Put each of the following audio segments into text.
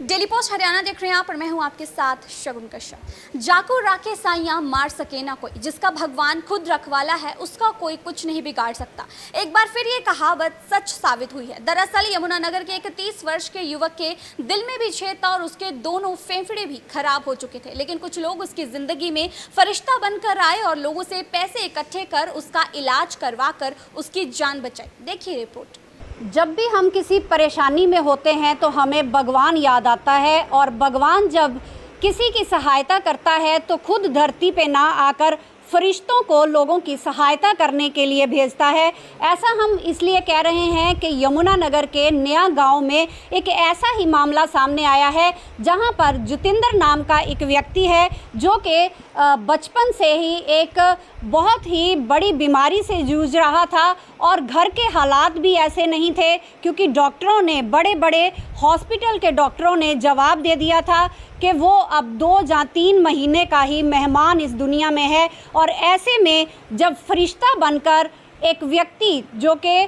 Daily post Haryana देख रहे हैं आप और मैं हूं आपके साथ शगुन कश्यप। जाको राखे साइयां मार सके ना कोई, जिसका भगवान खुद रखवाला है उसका कोई कुछ नहीं बिगाड़ सकता। एक बार फिर ये कहावत सच साबित हुई है। दरअसल यमुनानगर के एक 30 वर्ष के युवक के दिल में भी छेद था और उसके दोनों फेफड़े भी खराब हो चुके थे, लेकिन कुछ लोग उसकी जिंदगी में फरिश्ता बनकर आए और लोगों से पैसे इकट्ठे कर उसका इलाज करवा कर उसकी जान बचाई। देखिए रिपोर्ट। जब भी हम किसी परेशानी में होते हैं तो हमें भगवान याद आता है, और भगवान जब किसी की सहायता करता है तो खुद धरती पे ना आकर फरिश्तों को लोगों की सहायता करने के लिए भेजता है। ऐसा हम इसलिए कह रहे हैं कि यमुनानगर के नया गांव में एक ऐसा ही मामला सामने आया है जहां पर जितेंद्र नाम का एक व्यक्ति है जो कि बचपन से ही एक बहुत ही बड़ी बीमारी से जूझ रहा था, और घर के हालात भी ऐसे नहीं थे क्योंकि डॉक्टरों ने, बड़े बड़े हॉस्पिटल के डॉक्टरों ने जवाब दे दिया था कि वो अब 2 या 3 महीने का ही मेहमान इस दुनिया में है। और ऐसे में जब फरिश्ता बनकर एक व्यक्ति जो कि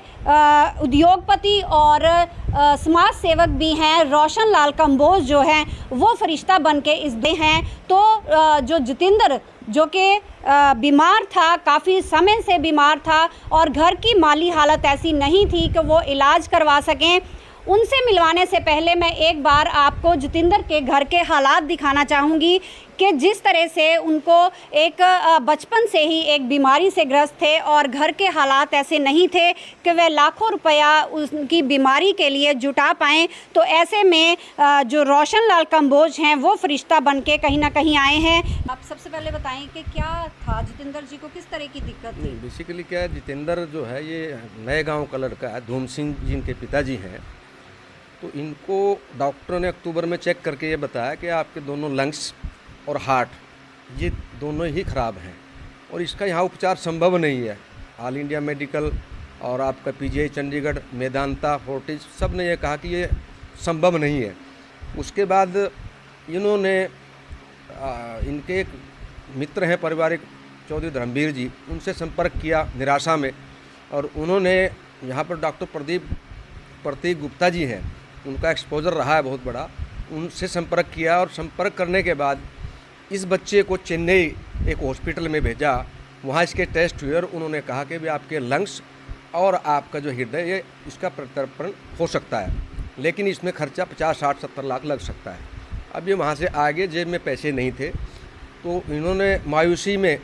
उद्योगपति और समाज सेवक भी हैं, रोशन लाल कंबोज जो हैं, वो फरिश्ता बन के इस दे हैं, तो जो जितेंद्र जो कि बीमार था, काफ़ी समय से बीमार था और घर की माली हालत ऐसी नहीं थी कि वो इलाज करवा सकें, उनसे मिलवाने से पहले मैं एक बार आपको जितेंद्र के घर के हालात दिखाना चाहूँगी कि जिस तरह से उनको एक बचपन से ही एक बीमारी से ग्रस्त थे और घर के हालात ऐसे नहीं थे कि वह लाखों रुपया उनकी बीमारी के लिए जुटा पाएँ। तो ऐसे में जो रोशन लाल कंबोज हैं वो फरिश्ता बन के कहीं ना कहीं आए हैं। आप सबसे पहले बताएं कि क्या था जितेंद्र जी को, किस तरह की दिक्कत थी? बेसिकली क्या है, जितेंद्र जो है ये नए गांव का लड़का है, धूम सिंह जी इनके पिताजी हैं। तो इनको डॉक्टर ने अक्टूबर में चेक करके ये बताया कि आपके दोनों लंग्स और हार्ट ये दोनों ही ख़राब हैं और इसका यहाँ उपचार संभव नहीं है। ऑल इंडिया मेडिकल और आपका पीजीआई चंडीगढ़, मेदांता, फोर्टिस सब ने ये कहा कि ये संभव नहीं है। उसके बाद इन्होंने इनके एक मित्र हैं पारिवारिक, चौधरी धर्मवीर जी, उनसे संपर्क किया निराशा में, और उन्होंने यहाँ पर डॉक्टर प्रतीक गुप्ता जी हैं, उनका एक्सपोजर रहा है बहुत बड़ा, उनसे संपर्क किया और संपर्क करने के बाद इस बच्चे को चेन्नई एक हॉस्पिटल में भेजा। वहाँ इसके टेस्ट हुए और उन्होंने कहा कि भी आपके लंग्स और आपका जो हृदय ये इसका प्रत्यारोपण हो सकता है, लेकिन इसमें खर्चा 50, 60, 70 लाख लग सकता है। अब ये वहाँ से आगे जेब में पैसे नहीं थे, तो इन्होंने मायूसी में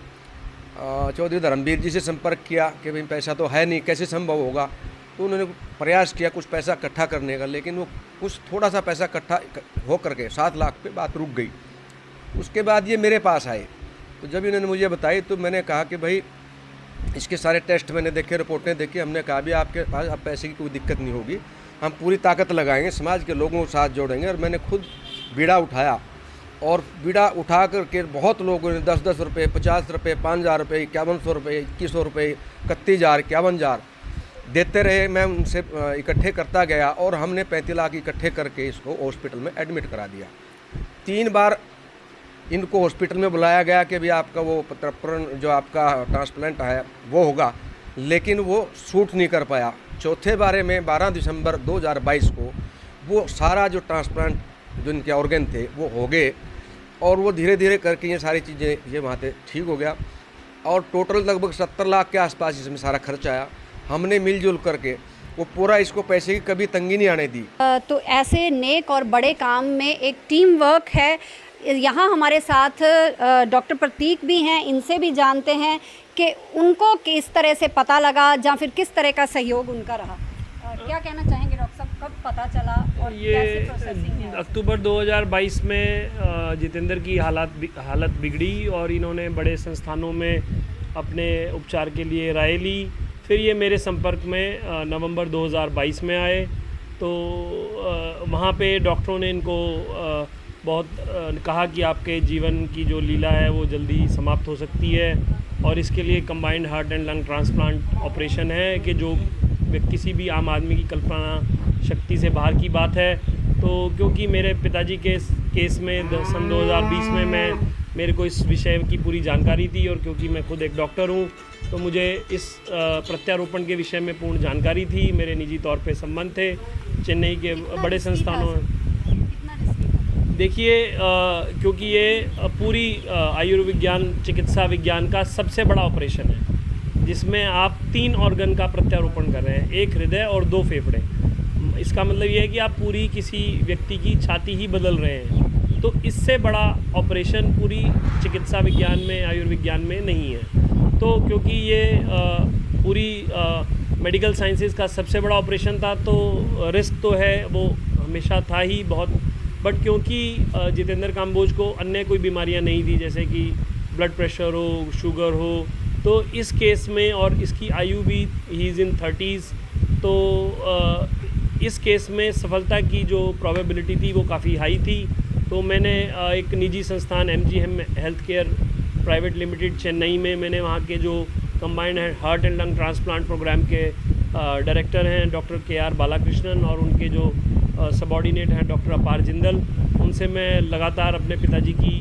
चौधरी धर्मवीर जी से संपर्क किया कि भाई पैसा तो है नहीं, कैसे संभव होगा। तो उन्होंने प्रयास किया कुछ पैसा इकट्ठा करने का, लेकिन वो कुछ थोड़ा सा पैसा इकट्ठा हो करके 7 लाख पे बात रुक गई। उसके बाद ये मेरे पास आए, तो जब इन्होंने मुझे बताई तो मैंने कहा कि भाई इसके सारे टेस्ट मैंने देखे, रिपोर्टें देखी, हमने कहा भी आपके पास अब पैसे की कोई दिक्कत नहीं होगी, हम पूरी ताकत लगाएंगे, समाज के लोगों को साथ जोड़ेंगे। और मैंने खुद बीड़ा उठाया और बीड़ा उठा करके बहुत लोगों ने 10-10 रुपये, 50 रुपये, 5,000 रुपये, 5100 रुपये, 2100 रुपये, 31,000, 51,000 देते रहे। मैं उनसे इकट्ठे करता गया और हमने 35 लाख इकट्ठे करके इसको हॉस्पिटल में एडमिट करा दिया। 3 बार इनको हॉस्पिटल में बुलाया गया कि भी आपका वो प्रत्यारोपण जो आपका ट्रांसप्लांट है वो होगा, लेकिन वो शूट नहीं कर पाया। चौथे बारे में 12 दिसंबर 2022 को वो सारा जो ट्रांसप्लांट जो इनके ऑर्गन थे वो हो गए, और वो धीरे धीरे करके ये सारी चीज़ें ये वहाँ से ठीक हो गया, और टोटल लगभग 70 लाख के आसपास इसमें सारा खर्च आया। हमने मिलजुल करके वो पूरा, इसको पैसे की कभी तंगी नहीं आने दी। तो ऐसे नेक और बड़े काम में एक टीम वर्क है। यहाँ हमारे साथ डॉक्टर प्रतीक भी हैं, इनसे भी जानते हैं कि उनको किस तरह से पता लगा या फिर किस तरह का सहयोग उनका रहा। क्या कहना चाहेंगे डॉक्टर साहब, कब पता चला और कैसे प्रोसेसिंग है? अक्टूबर 2022 में जितेंद्र की हालत बिगड़ी और इन्होंने बड़े संस्थानों में अपने उपचार के लिए राय ली। फिर ये मेरे संपर्क में नवंबर 2022 में आए, तो वहाँ पे डॉक्टरों ने इनको बहुत कहा कि आपके जीवन की जो लीला है वो जल्दी समाप्त हो सकती है, और इसके लिए combined heart and lung transplant operation है कि जो किसी भी आम आदमी की कल्पना शक्ति से बाहर की बात है। तो क्योंकि मेरे पिताजी के केस में सन 2020 में मेरे को इस विषय की पूरी जानकारी थी, और क्योंकि मैं खुद एक डॉक्टर हूँ तो मुझे इस प्रत्यारोपण के विषय में पूर्ण जानकारी थी। मेरे निजी तौर पे संबंध थे चेन्नई के बड़े संस्थानों में। देखिए क्योंकि ये पूरी आयुर्विज्ञान चिकित्सा विज्ञान का सबसे बड़ा ऑपरेशन है, जिसमें आप 3 ऑर्गन का प्रत्यारोपण कर रहे हैं, 1 हृदय और 2 फेफड़े। इसका मतलब ये है कि आप पूरी किसी व्यक्ति की छाती ही बदल रहे हैं। तो इससे बड़ा ऑपरेशन पूरी चिकित्सा विज्ञान में, आयुर्विज्ञान में नहीं है। तो क्योंकि ये पूरी मेडिकल साइंसेज का सबसे बड़ा ऑपरेशन था, तो रिस्क तो है, वो हमेशा था ही बहुत। बट क्योंकि जितेंद्र काम्बोज को अन्य कोई बीमारियां नहीं थी, जैसे कि ब्लड प्रेशर हो, शुगर हो, तो इस केस में, और इसकी आयु भी ही इज़ इन 30s, तो इस केस में सफलता की जो प्रोबेबिलिटी थी वो काफ़ी हाई थी। तो मैंने एक निजी संस्थान MGM health care private limited Chennai में, मैंने वहाँ के जो combined heart and lung transplant programme के डायरेक्टर हैं डॉक्टर KR बालाकृष्णन, और उनके जो सबॉर्डिनेट हैं डॉक्टर अपार जिंदल, उनसे मैं लगातार अपने पिताजी की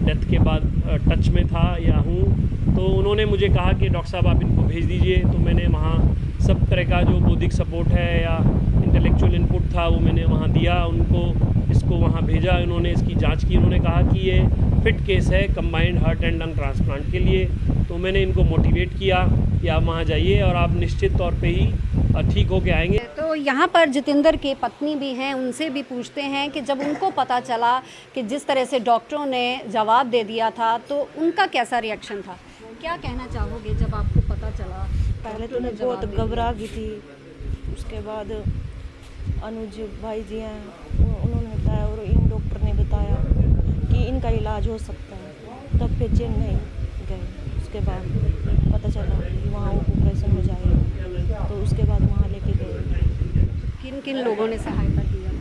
डेथ के बाद टच में था या हूँ। तो उन्होंने मुझे कहा कि डॉक्टर साहब आप इनको भेज दीजिए। तो मैंने वहाँ सब तरह का जो बौद्धिक सपोर्ट है या इंटेलेक्चुअल इनपुट था वो मैंने वहाँ दिया उनको, इसको वहाँ भेजा। उन्होंने इसकी जांच की, उन्होंने कहा कि ये फिट केस है combined heart and lung transplant के लिए। तो मैंने इनको मोटिवेट किया कि आप वहाँ जाइए और आप निश्चित तौर पे ही ठीक होके आएंगे। तो यहाँ पर जितेंद्र की पत्नी भी हैं, उनसे भी पूछते हैं कि जब उनको पता चला कि जिस तरह से डॉक्टरों ने जवाब दे दिया था, तो उनका कैसा रिएक्शन था? क्या कहना चाहोगे जब आपको पता चला? पहले तो मैं बहुत घबरा गई थी। उसके बाद अनुज भाई जी हैं, उन्होंने बताया और इन डॉक्टर ने बताया कि इनका इलाज हो सकता है। तब फिर चेन्नई गए। उसके बाद पता चला कि वहाँ ऑपरेशन हो जाएगा, तो उसके बाद वहाँ लेके गए। किन किन लोगों ने सहायता किया?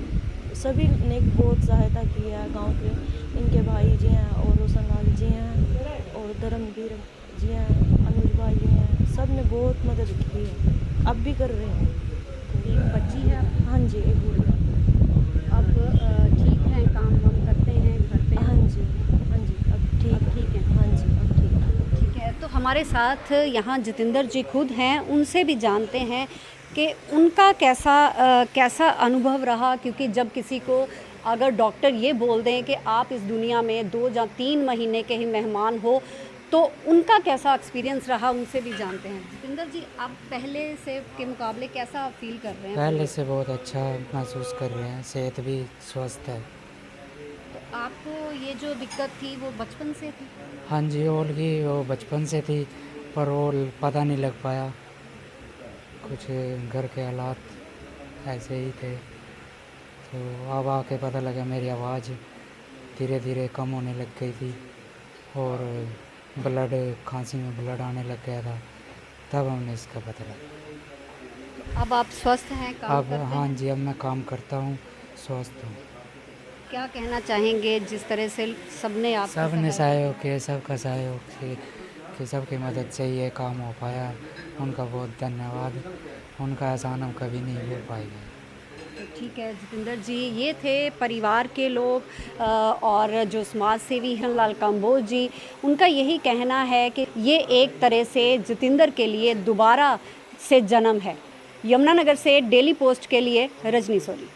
सभी ने बहुत सहायता किया। गांव के इनके भाई जी हैं और रोशनलाल जी हैं और धर्मवीर जी हैं, अनुज भाई जी हैं, सब ने बहुत मदद की है, अब भी कर रहे हैं। एक बच्ची है? हाँ जी, एक गुड़िया। अब ठीक है, काम वाम करते हैं घर पे? हाँ जी, अब ठीक है। हाँ जी, अब ठीक है। तो हमारे साथ यहाँ जितेंद्र जी खुद हैं, उनसे भी जानते हैं कि उनका कैसा अनुभव रहा। क्योंकि जब किसी को अगर डॉक्टर ये बोल दें कि आप इस दुनिया में 2 या 3 महीने के ही मेहमान हो, तो उनका कैसा एक्सपीरियंस रहा, उनसे भी जानते हैं। जितेंद्र जी, आप पहले से के मुकाबले कैसा फील कर रहे हैं? पहले से बहुत अच्छा महसूस कर रहे हैं, सेहत भी स्वस्थ है। तो आपको ये जो दिक्कत थी वो बचपन से थी? हाँ जी, ओल्गी वो बचपन से थी, पर वो पता नहीं लग पाया, कुछ घर के हालात ऐसे ही थे। तो अब आके पता लगा, मेरी आवाज़ धीरे धीरे कम होने लग गई थी और ब्लड, खांसी में ब्लड आने लग गया था, तब हमने इसका पता लगा। अब आप स्वस्थ हैं, काम अब करते हाँ हैं? जी, अब मैं काम करता हूँ, स्वस्थ हूँ। क्या कहना चाहेंगे जिस तरह से सबने आप सब ने सहयोग किया, सबका सहयोग से कि सबकी मदद से ये काम हो पाया, उनका बहुत धन्यवाद। उनका एहसान हम कभी नहीं भूल पाएंगे। तो ठीक है जितेंद्र जी, ये थे परिवार के लोग और जो समाज सेवी हैं लाल काम्बोज जी, उनका यही कहना है कि ये एक तरह से जितेंद्र के लिए दोबारा से जन्म है। यमुनानगर से डेली पोस्ट के लिए रजनी सोनी।